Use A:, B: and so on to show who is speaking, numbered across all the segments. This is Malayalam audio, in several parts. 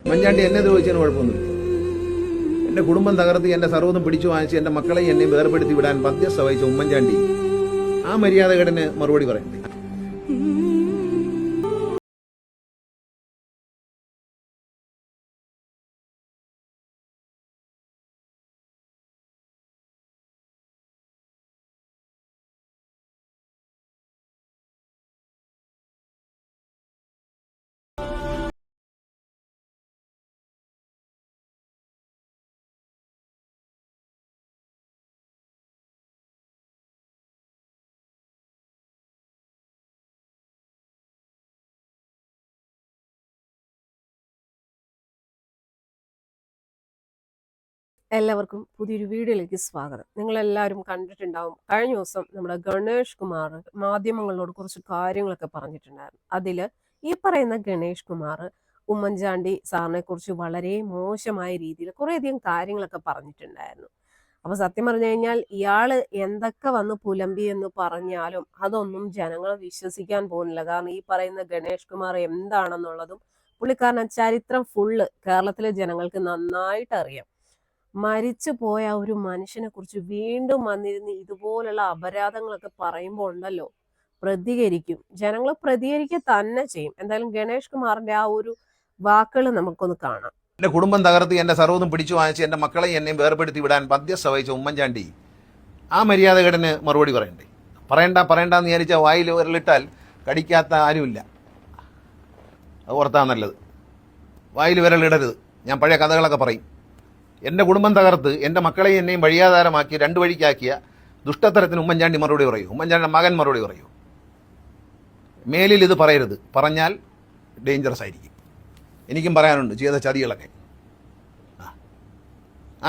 A: ഉമ്മൻചാണ്ടി എന്നെ ദ്രോഹിച്ചതിന് കുഴപ്പമൊന്നുമില്ല. എന്റെ കുടുംബം തകർത്ത് എന്റെ സർവ്വതും പിടിച്ചു വാങ്ങിച്ച് എന്റെ മക്കളെയും എന്നെയും വേർപെടുത്തി വിടാൻ മധ്യസ്ഥ വഹിച്ച ഉമ്മൻചാണ്ടി ആ മര്യാദകേടിന് മറുപടി പറയണ്ടേ?
B: എല്ലാവർക്കും പുതിയൊരു വീഡിയോയിലേക്ക് സ്വാഗതം. നിങ്ങളെല്ലാവരും കണ്ടിട്ടുണ്ടാവും, കഴിഞ്ഞ ദിവസം നമ്മുടെ ഗണേഷ് കുമാർ മാധ്യമങ്ങളോട് കുറച്ച് കാര്യങ്ങളൊക്കെ പറഞ്ഞിട്ടുണ്ടായിരുന്നു. അതിൽ ഈ പറയുന്ന ഗണേഷ് കുമാർ ഉമ്മൻചാണ്ടി സാറിനെ കുറിച്ച് വളരെ മോശമായ രീതിയിൽ കുറേയധികം കാര്യങ്ങളൊക്കെ പറഞ്ഞിട്ടുണ്ടായിരുന്നു. അപ്പൊ സത്യം പറഞ്ഞു കഴിഞ്ഞാൽ ഇയാള് എന്തൊക്കെ വന്ന് പുലമ്പി എന്ന് പറഞ്ഞാലും അതൊന്നും ജനങ്ങൾ വിശ്വസിക്കാൻ പോകുന്നില്ല. കാരണം ഈ പറയുന്ന ഗണേഷ് കുമാർ എന്താണെന്നുള്ളതും പുള്ളിക്കാരൻ ചരിത്രം ഫുള്ള് കേരളത്തിലെ ജനങ്ങൾക്ക് നന്നായിട്ട് അറിയാം. മരിച്ചു പോയ ഒരു മനുഷ്യനെ കുറിച്ച് വീണ്ടും വന്നിരുന്ന് ഇതുപോലുള്ള അപരാധങ്ങളൊക്കെ പറയുമ്പോൾ ഉണ്ടല്ലോ, പ്രതികരിക്കും. ജനങ്ങൾ പ്രതികരിക്കുക തന്നെ ചെയ്യും. എന്തായാലും ഗണേഷ് കുമാറിന്റെ ആ ഒരു വാക്കുകൾ നമുക്കൊന്ന് കാണാം.
A: എന്റെ കുടുംബം തകർത്ത് എന്റെ സർവ്വതും പിടിച്ചു വാങ്ങിച്ച് എന്റെ മക്കളെയും എന്നെയും വേർപെടുത്തി വിടാൻ മധ്യസ്ഥ വഹിച്ച ഉമ്മൻചാണ്ടി ആ മര്യാദകേടിന് മറുപടി പറയണ്ടേ? പറയണ്ടെന്ന് വിചാരിച്ച വായിൽ വിരലിട്ടാൽ കടിക്കാത്ത ആരുമില്ല. അത് ഓർത്താ നല്ലത്. വായിൽ വിരലിടരുത്. ഞാൻ പഴയ കഥകളൊക്കെ പറയും. എൻ്റെ കുടുംബം തകർത്ത് എൻ്റെ മക്കളെയും എന്നെയും വഴിയാധാരമാക്കി രണ്ടു വഴിക്കാക്കിയ ദുഷ്ടത്തരത്തിന് ഉമ്മൻചാണ്ടി മറുപടി പറയൂ. ഉമ്മൻചാണ്ടിയുടെ മകൻ മറുപടി പറയൂ. മേലിൽ ഇത് പറയരുത്. പറഞ്ഞാൽ ഡേഞ്ചറസ് ആയിരിക്കും. എനിക്കും പറയാനുണ്ട് ചെയ്ത ചതികളൊക്കെ.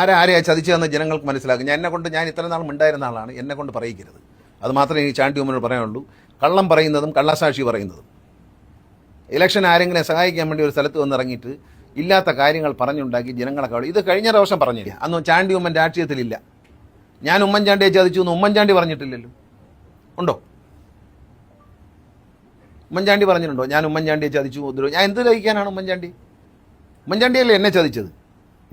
A: ആരെയാ ചതിച്ചതെന്ന് ജനങ്ങൾക്ക് മനസ്സിലാക്കും. ഞാൻ ഇത്ര നാളും ഉണ്ടായിരുന്ന ആളാണ്. എന്നെ കൊണ്ട് പറയിക്കരുത്. അത് മാത്രമേ എനിക്ക് ചാണ്ടി ഉമ്മനോട് പറയാനുള്ളൂ. കള്ളം പറയുന്നതും കള്ളസാക്ഷി പറയുന്നതും. ഇലക്ഷൻ ആരെങ്കിലും സഹായിക്കാൻ വേണ്ടി ഒരു സ്ഥലത്ത് വന്നിറങ്ങിയിട്ട് ഇല്ലാത്ത കാര്യങ്ങൾ പറഞ്ഞുണ്ടാക്കി ജനങ്ങളൊക്കെ ഇത് കഴിഞ്ഞ പ്രാവശ്യം പറഞ്ഞില്ല. അന്ന് ചാണ്ടി ഉമ്മൻ രാഷ്ട്രീയത്തിലില്ല. ഞാൻ ഉമ്മൻചാണ്ടിയെ ചതിച്ചു എന്ന് ഉമ്മൻചാണ്ടി പറഞ്ഞിട്ടില്ലല്ലോ. ഉണ്ടോ? ഉമ്മൻചാണ്ടി പറഞ്ഞിട്ടുണ്ടോ ഞാൻ ഉമ്മൻചാണ്ടിയെ ചതിച്ചു? ഞാൻ എന്ത് ലഭിക്കാനാണ് ഉമ്മൻചാണ്ടിയല്ലേ എന്നെ ചതിച്ചത്?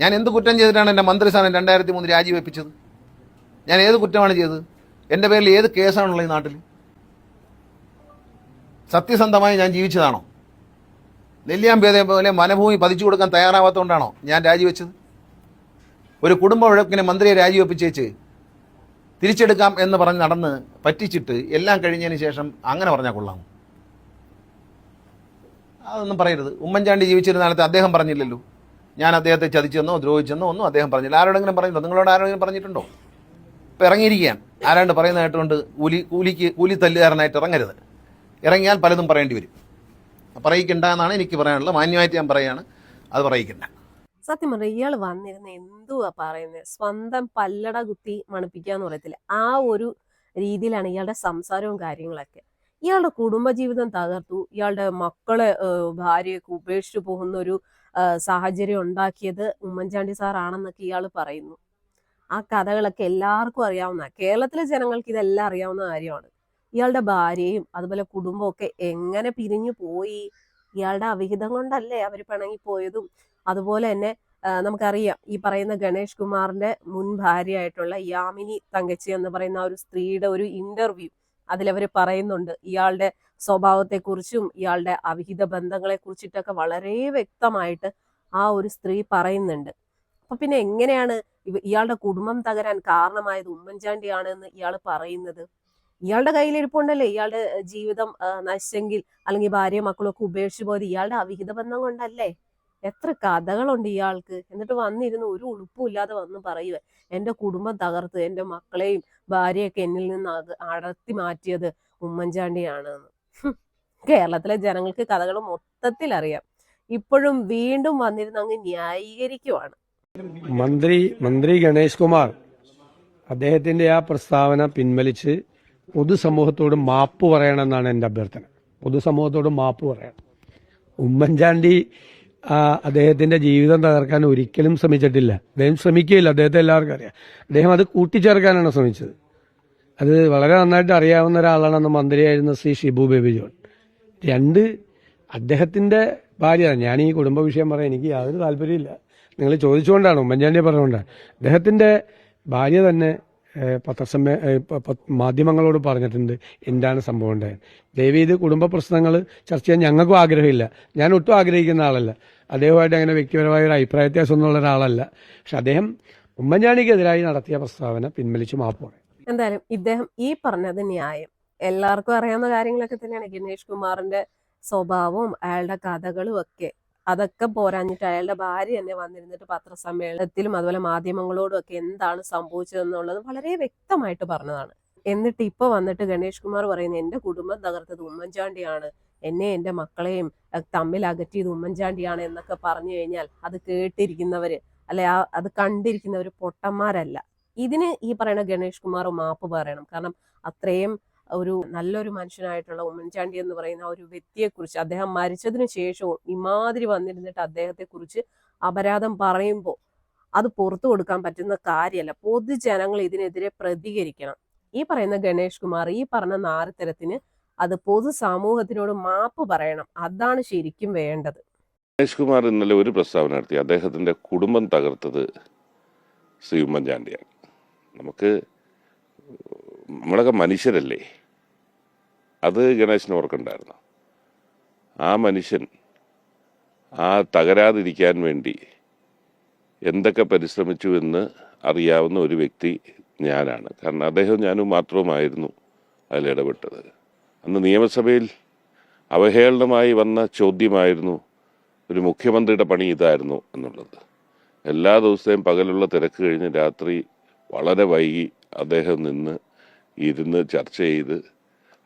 A: ഞാൻ എന്ത് കുറ്റം ചെയ്തിട്ടാണ് എൻ്റെ മന്ത്രിസ്ഥാനം 2003 രാജിവെപ്പിച്ചത്? ഞാൻ ഏത് കുറ്റമാണ് ചെയ്തത്? എൻ്റെ പേരിൽ ഏത് കേസാണുള്ളത് ഈ നാട്ടിൽ? സത്യസന്ധമായി ഞാൻ ജീവിച്ചതാണോ? നെല്ലിയാമ്പേദയെ പോലെ വനഭൂമി പതിച്ചു കൊടുക്കാൻ തയ്യാറാവാത്തതുകൊണ്ടാണോ ഞാൻ രാജിവെച്ചത്? ഒരു കുടുംബ വഴക്കിനെ മന്ത്രിയെ രാജിവെപ്പിച്ചേച്ച് തിരിച്ചെടുക്കാം എന്ന് പറഞ്ഞ് നടന്ന് പറ്റിച്ചിട്ട് എല്ലാം കഴിഞ്ഞതിന് ശേഷം അങ്ങനെ പറഞ്ഞാൽ കൊള്ളാം? അതൊന്നും പറയരുത്. ഉമ്മൻചാണ്ടി ജീവിച്ചിരുന്ന കാലത്ത് അദ്ദേഹം പറഞ്ഞില്ലല്ലോ ഞാൻ അദ്ദേഹത്തെ ചതിച്ചെന്നോ ദ്രോഹിച്ചെന്നോ ഒന്നും അദ്ദേഹം പറഞ്ഞില്ല. ആരോടെങ്കിലും പറഞ്ഞിട്ടുണ്ടോ? നിങ്ങളോട് ആരോടെങ്കിലും പറഞ്ഞിട്ടുണ്ടോ? ഇപ്പം ഇറങ്ങിയിരിക്കുകയാണ്. ആരാണ്ട് പറയുന്ന കേട്ടുകൊണ്ട് കൂലി തല്ലുകാരനായിട്ട് ഇറങ്ങരുത്. ഇറങ്ങിയാൽ പലതും പറയേണ്ടി വരും. പറയിക്കണ്ട എന്നാണ് എനിക്ക് പറയാനുള്ളത്. മാന്യമായിട്ട് ഞാൻ പറയാണ്, അത് പറയിക്കണ്ട.
B: സത്യം പറഞ്ഞ ഇയാൾ വന്നിരുന്ന എന്തുവാ പറയുന്നത്? സ്വന്തം പല്ലട കുത്തി മണപ്പിക്കാന്ന് പറയത്തില്ല, ആ ഒരു രീതിയിലാണ് ഇയാളുടെ സംസാരവും കാര്യങ്ങളൊക്കെ. ഇയാളുടെ കുടുംബജീവിതം തകർത്തു, ഇയാളുടെ മക്കളെ ഭാര്യയൊക്കെ ഉപേക്ഷിച്ചു പോകുന്ന ഒരു സാഹചര്യം ഉണ്ടാക്കിയത് ഉമ്മൻചാണ്ടി സാറാണെന്നൊക്കെ ഇയാൾ പറയുന്നു. ആ കഥകളൊക്കെ എല്ലാവർക്കും അറിയാവുന്ന, കേരളത്തിലെ ജനങ്ങൾക്ക് ഇതെല്ലാം അറിയാവുന്ന കാര്യമാണ്. ഇയാളുടെ ഭാര്യയും അതുപോലെ കുടുംബവും ഒക്കെ എങ്ങനെ പിരിഞ്ഞു പോയി? ഇയാളുടെ അവിഹിതം കൊണ്ടല്ലേ അവർ പിണങ്ങിപ്പോയതും. അതുപോലെ തന്നെ നമുക്കറിയാം, ഈ പറയുന്ന ഗണേഷ് കുമാറിന്റെ മുൻ ഭാര്യയായിട്ടുള്ള യാമിനി തങ്കച്ചി എന്ന് പറയുന്ന ഒരു സ്ത്രീയുടെ ഒരു ഇന്റർവ്യൂ അതിലവർ പറയുന്നുണ്ട് ഇയാളുടെ സ്വഭാവത്തെക്കുറിച്ചും ഇയാളുടെ അവിഹിത ബന്ധങ്ങളെ കുറിച്ചിട്ടൊക്കെ വളരെ വ്യക്തമായിട്ട് ആ ഒരു സ്ത്രീ പറയുന്നുണ്ട്. അപ്പൊ പിന്നെ എങ്ങനെയാണ് ഇയാളുടെ കുടുംബം തകരാൻ കാരണമായത് ഉമ്മൻചാണ്ടിയാണ് എന്ന് ഇയാൾ പറയുന്നത്? ഇയാളുടെ കയ്യിലിരിപ്പുണ്ടല്ലേ ഇയാളുടെ ജീവിതം നശിച്ചെങ്കിൽ, അല്ലെങ്കിൽ ഭാര്യയും മക്കളൊക്കെ ഉപേക്ഷിച്ചു പോയത് ഇയാളുടെ അവിഹിത ബന്ധം കൊണ്ടല്ലേ? എത്ര കഥകളുണ്ട് ഇയാൾക്ക്. എന്നിട്ട് വന്നിരുന്ന് ഒരു ഉളുപ്പും ഇല്ലാതെ വന്ന് പറയുക എൻ്റെ കുടുംബം തകർത്ത് എൻ്റെ മക്കളെയും ഭാര്യയൊക്കെ എന്നിൽ നിന്ന് അടർത്തി മാറ്റിയത് ഉമ്മൻചാണ്ടിയാണ് എന്ന്. കേരളത്തിലെ ജനങ്ങൾക്ക് കഥകൾ മൊത്തത്തിൽ അറിയാം. ഇപ്പോഴും വീണ്ടും വന്നിരുന്ന് അങ്ങ് ന്യായീകരിക്കുവാണ്.
C: മന്ത്രി ഗണേഷ് കുമാർ അദ്ദേഹത്തിന്റെ ആ പ്രസ്താവന പിൻവലിച്ച് പൊതുസമൂഹത്തോട് മാപ്പ് പറയണമെന്നാണ് എൻ്റെ അഭ്യർത്ഥന. പൊതുസമൂഹത്തോട് മാപ്പ് പറയണം. ഉമ്മൻചാണ്ടി അദ്ദേഹത്തിന്റെ ജീവിതം തകർക്കാൻ ഒരിക്കലും ശ്രമിച്ചിട്ടില്ല. അദ്ദേഹം ശ്രമിക്കുകയില്ല. അദ്ദേഹത്തെ എല്ലാവർക്കും അറിയാം. അദ്ദേഹം അത് കൂട്ടിച്ചേർക്കാനാണ് ശ്രമിച്ചത്. അത് വളരെ നന്നായിട്ട് അറിയാവുന്ന ഒരാളാണ് അന്ന് മന്ത്രിയായിരുന്ന ശ്രീ ഷിബു ബേബി ജോൺ. അദ്ദേഹത്തിന്റെ ഭാര്യ. ഞാൻ ഈ കുടുംബ വിഷയം പറയാൻ എനിക്ക് യാതൊരു താല്പര്യമില്ല. നിങ്ങൾ ചോദിച്ചുകൊണ്ടാണ്, ഉമ്മൻചാണ്ടിയെ പറഞ്ഞുകൊണ്ടാണ്. അദ്ദേഹത്തിൻ്റെ ഭാര്യ തന്നെ മാധ്യമങ്ങളോട് പറഞ്ഞിട്ടുണ്ട് എന്താണ് സംഭവം ഉണ്ടായത്. ദയവീത് കുടുംബ പ്രശ്നങ്ങൾ ചർച്ച ചെയ്യാൻ ഞങ്ങൾക്കും ആഗ്രഹമില്ല. ഞാൻ ഒട്ടും ആഗ്രഹിക്കുന്ന ആളല്ല. അദ്ദേഹമായിട്ട് അങ്ങനെ വ്യക്തിപരമായ ഒരു അഭിപ്രായ വ്യത്യാസം ഒന്നുള്ള ഒരാളല്ല. പക്ഷെ അദ്ദേഹം ഉമ്മൻചാണ്ടിക്കെതിരായി നടത്തിയ പ്രസ്താവന പിൻവലിച്ച് മാപ്പ് പറയും.
B: എന്തായാലും ഇദ്ദേഹം ഈ പറഞ്ഞത് ന്യായം. എല്ലാവർക്കും അറിയാവുന്ന കാര്യങ്ങളൊക്കെ തന്നെയാണ്. ഗണേഷ് കുമാറിന്റെ സ്വഭാവവും അയാളുടെ കഥകളും ഒക്കെ. അതൊക്കെ പോരാഞ്ഞിട്ട് അയാളുടെ ഭാര്യ തന്നെ വന്നിരുന്നിട്ട് പത്രസമ്മേളനത്തിലും അതുപോലെ മാധ്യമങ്ങളോടും ഒക്കെ എന്താണ് സംഭവിച്ചതെന്നുള്ളത് വളരെ വ്യക്തമായിട്ട് പറഞ്ഞതാണ്. എന്നിട്ട് ഇപ്പൊ വന്നിട്ട് ഗണേഷ് കുമാർ പറയുന്നത് എന്റെ കുടുംബം തകർത്തത് ഉമ്മൻചാണ്ടിയാണ്, എന്നെ എന്റെ മക്കളെയും തമ്മിൽ അകറ്റിയത് ഉമ്മൻചാണ്ടിയാണ് എന്നൊക്കെ പറഞ്ഞു കഴിഞ്ഞാൽ അത് കേട്ടിരിക്കുന്നവര് അല്ലെ അത് കണ്ടിരിക്കുന്നവര് പൊട്ടന്മാരല്ല. ഇതിന് ഈ പറയുന്ന ഗണേഷ് കുമാർ മാപ്പ് പറയണം. കാരണം അത്രയും ഒരു നല്ലൊരു മനുഷ്യനായിട്ടുള്ള ഉമ്മൻചാണ്ടി എന്ന് പറയുന്ന ഒരു വ്യക്തിയെക്കുറിച്ച് അദ്ദേഹം മരിച്ചതിന് ശേഷവും ഇമാതിരി വന്നിരുന്നിട്ട് അദ്ദേഹത്തെക്കുറിച്ച് അപരാധം പറയുമ്പോൾ അത് പുറത്തു കൊടുക്കാൻ പറ്റുന്ന കാര്യമല്ല. പൊതുജനങ്ങൾ ഇതിനെതിരെ പ്രതികരിക്കണം. ഈ പറയുന്ന ഗണേഷ് കുമാർ ഈ പറഞ്ഞ നാരത്തരത്തിന് അത് പൊതു സമൂഹത്തിനോട് മാപ്പ് പറയണം. അതാണ് ശരിക്കും വേണ്ടത്.
D: ഗണേഷ് കുമാർ ഇന്നലെ ഒരു പ്രസ്താവന നടത്തി. അദ്ദേഹത്തിന്റെ കുടുംബം തകർത്തത് ശ്രീ ഉമ്മൻചാണ്ടിയാണ്. നമ്മളൊക്കെ മനുഷ്യരല്ലേ, അത് ഗണേശന് ഓർക്കുണ്ടായിരുന്നു. ആ മനുഷ്യൻ ആ തകരാതിരിക്കാൻ വേണ്ടി എന്തൊക്കെ പരിശ്രമിച്ചു എന്ന് അറിയാവുന്ന ഒരു വ്യക്തി ഞാനാണ്. കാരണം അദ്ദേഹം ഞാനും മാത്രമായിരുന്നു അതിലിടപെട്ടത്. അന്ന് നിയമസഭയിൽ അവഹേളനമായി വന്ന ചോദ്യമായിരുന്നു ഒരു മുഖ്യമന്ത്രിയുടെ പണി ഇതായിരുന്നു എന്നുള്ളത്. എല്ലാ ദിവസത്തെയും പകലുള്ള തിരക്ക് കഴിഞ്ഞ് രാത്രി വളരെ വൈകി അദ്ദേഹം ഇരുന്ന് ചർച്ച ചെയ്ത്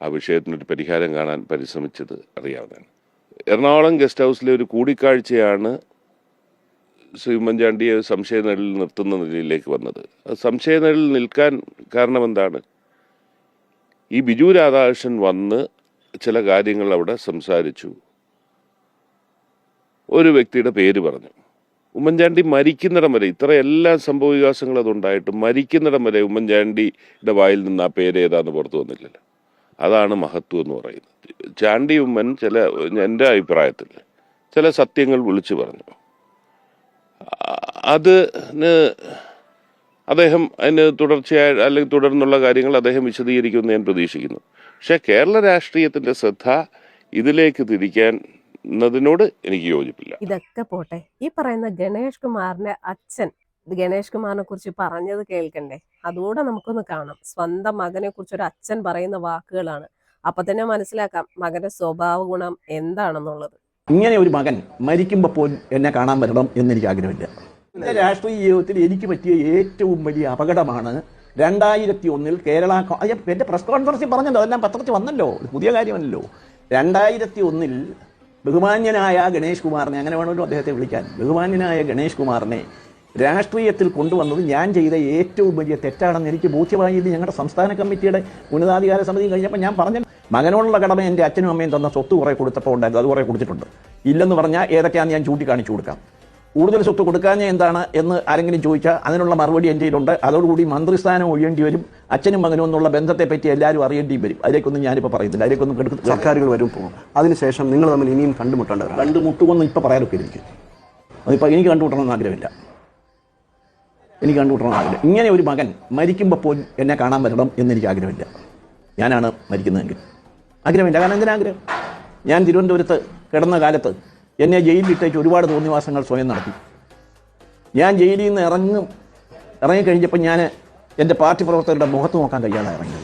D: ആ വിഷയത്തിനൊരു പരിഹാരം കാണാൻ പരിശ്രമിച്ചത് അറിയാവുന്നതാണ്. എറണാകുളം ഗസ്റ്റ് ഹൗസിലെ ഒരു കൂടിക്കാഴ്ചയാണ് ശ്രീ ഉമ്മൻചാണ്ടിയെ സംശയനിഴലിൽ നിർത്തുന്ന നിലയിലേക്ക് വന്നത്. സംശയനിഴലിൽ നിൽക്കാൻ കാരണം എന്താണ്? ഈ ബിജു രാധാകൃഷ്ണൻ വന്ന് ചില കാര്യങ്ങൾ അവിടെ സംസാരിച്ചു. ഒരു വ്യക്തിയുടെ പേര് പറഞ്ഞു. ഉമ്മൻചാണ്ടി മരിക്കുന്നിടം വരെ, ഇത്ര എല്ലാ സംഭവ വികാസങ്ങളും അതുണ്ടായിട്ടും മരിക്കുന്നിടം വരെ ഉമ്മൻചാണ്ടിയുടെ വായിൽ നിന്ന് ആ പേര് ഏതാന്ന് പുറത്തു വന്നില്ലല്ലോ. അതാണ് മഹത്വം എന്ന് പറയുന്നത്. ചാണ്ടി ഉമ്മൻ എൻ്റെ അഭിപ്രായത്തിൽ ചില സത്യങ്ങൾ വിളിച്ചു പറഞ്ഞു. അദ്ദേഹം അതിന് തുടർച്ചയായി അല്ലെങ്കിൽ തുടർന്നുള്ള കാര്യങ്ങൾ അദ്ദേഹം വിശദീകരിക്കുമെന്ന് ഞാൻ പ്രതീക്ഷിക്കുന്നു. പക്ഷെ കേരള രാഷ്ട്രീയത്തിന്റെ ശ്രദ്ധ ഇതിലേക്ക് തിരിക്കുന്നതിനോട് എനിക്ക് യോജിപ്പില്ല.
B: ഇതൊക്കെ പോട്ടെ, ഈ പറയുന്ന ഗണേഷ് കുമാറിന്റെ അച്ഛൻ ഗണേഷ് കുമാറിനെ കുറിച്ച് പറഞ്ഞത് കേൾക്കണ്ടേ? അതുകൂടെ നമുക്കൊന്ന് കാണാം. സ്വന്തം മകനെ കുറിച്ച് ഒരു അച്ഛൻ പറയുന്ന വാക്കുകളാണ്. അപ്പൊ തന്നെ മനസ്സിലാക്കാം മകന്റെ സ്വഭാവ ഗുണം എന്താണെന്നുള്ളത്.
E: ഇങ്ങനെ ഒരു മകൻ മരിക്കുമ്പോൾ പോലും എന്നെ കാണാൻ വരണം എന്നെനിക്ക് ആഗ്രഹമില്ല. എൻ്റെ രാഷ്ട്രീയ ജീവിതത്തിൽ എനിക്ക് പറ്റിയ ഏറ്റവും വലിയ അപകടമാണ് 2001 കേരള. എൻ്റെ പ്രസ് കോൺഫറൻസിൽ പറഞ്ഞല്ലോ, അതെല്ലാം പത്രത്തിൽ വന്നല്ലോ, പുതിയ കാര്യമല്ലോ. 2001 ബഹുമാന്യനായ ഗണേഷ് കുമാറിനെ, അങ്ങനെ വേണമല്ലോ അദ്ദേഹത്തെ വിളിക്കാൻ, ബഹുമാന്യനായ ഗണേഷ് കുമാറിനെ രാഷ്ട്രീയത്തിൽ കൊണ്ടുവന്നത് ഞാൻ ചെയ്ത ഏറ്റവും വലിയ തെറ്റാണെന്ന് എനിക്ക് ബോധ്യമായത് ഞങ്ങളുടെ സംസ്ഥാന കമ്മിറ്റിയുടെ ഉന്നതാധികാര സമിതി കഴിഞ്ഞപ്പോൾ ഞാൻ പറഞ്ഞു, മകനോടുള്ള കടമ എൻ്റെ അച്ഛനും അമ്മയും തന്ന സ്വത്ത് കുറേ കൊടുത്തപ്പോൾ ഉണ്ടായിരുന്നു, അത് കുറേ കൊടുത്തിട്ടുണ്ട്. ഇല്ലെന്ന് പറഞ്ഞാൽ ഏതൊക്കെയാണെന്ന് ഞാൻ ചൂണ്ടിക്കാണിച്ചു കൊടുക്കാം. കൂടുതൽ സ്വത്ത് കൊടുക്കാഞ്ഞ എന്താണ് എന്ന് ആരെങ്കിലും ചോദിച്ചാൽ അതിനുള്ള മറുപടി എൻ്റെ കയ്യിലുണ്ട്. അതോടുകൂടി മന്ത്രിസ്ഥാനം ഒഴിയേണ്ടി വരും. അച്ഛനും മകനും എന്നുള്ള ബന്ധത്തെ പറ്റി എല്ലാവരും അറിയേണ്ടി വരും. അതിലേക്കൊന്നും ഞാനിപ്പോൾ പറയുന്നില്ല. അതിലേക്കൊന്നും
F: സർക്കാരുകൾ വരും പോകും. അതിനുശേഷം നിങ്ങൾ തമ്മിൽ ഇനിയും കണ്ടുമുട്ടേണ്ടവരാണ്.
E: കണ്ടുമുട്ടുമെന്ന് ഇപ്പോൾ പറയാനൊക്കെ എനിക്ക് അതിപ്പോൾ എനിക്ക് കണ്ടുമുട്ടണമെന്ന് ആഗ്രഹമില്ല. ഇങ്ങനെ ഒരു മകൻ മരിക്കുമ്പോൾ പോലും എന്നെ കാണാൻ വരണം എന്നെനിക്ക് ആഗ്രഹമില്ല. ഞാനാണ് മരിക്കുന്നതെങ്കിൽ ആഗ്രഹമില്ല. കാരണം എന്തിനാഗ്രഹം? ഞാൻ തിരുവനന്തപുരത്ത് കിടന്ന കാലത്ത് എന്നെ ജയിലിലിട്ടേച്ച് ഒരുപാട് തോന്നിവാസങ്ങൾ സ്വയം നടത്തി. ഞാൻ ജയിലിൽ നിന്ന് ഇറങ്ങിക്കഴിഞ്ഞപ്പോൾ ഞാൻ എൻ്റെ പാർട്ടി പ്രവർത്തകരുടെ മുഖത്ത് നോക്കാൻ കഴിയാതെ ഇറങ്ങി.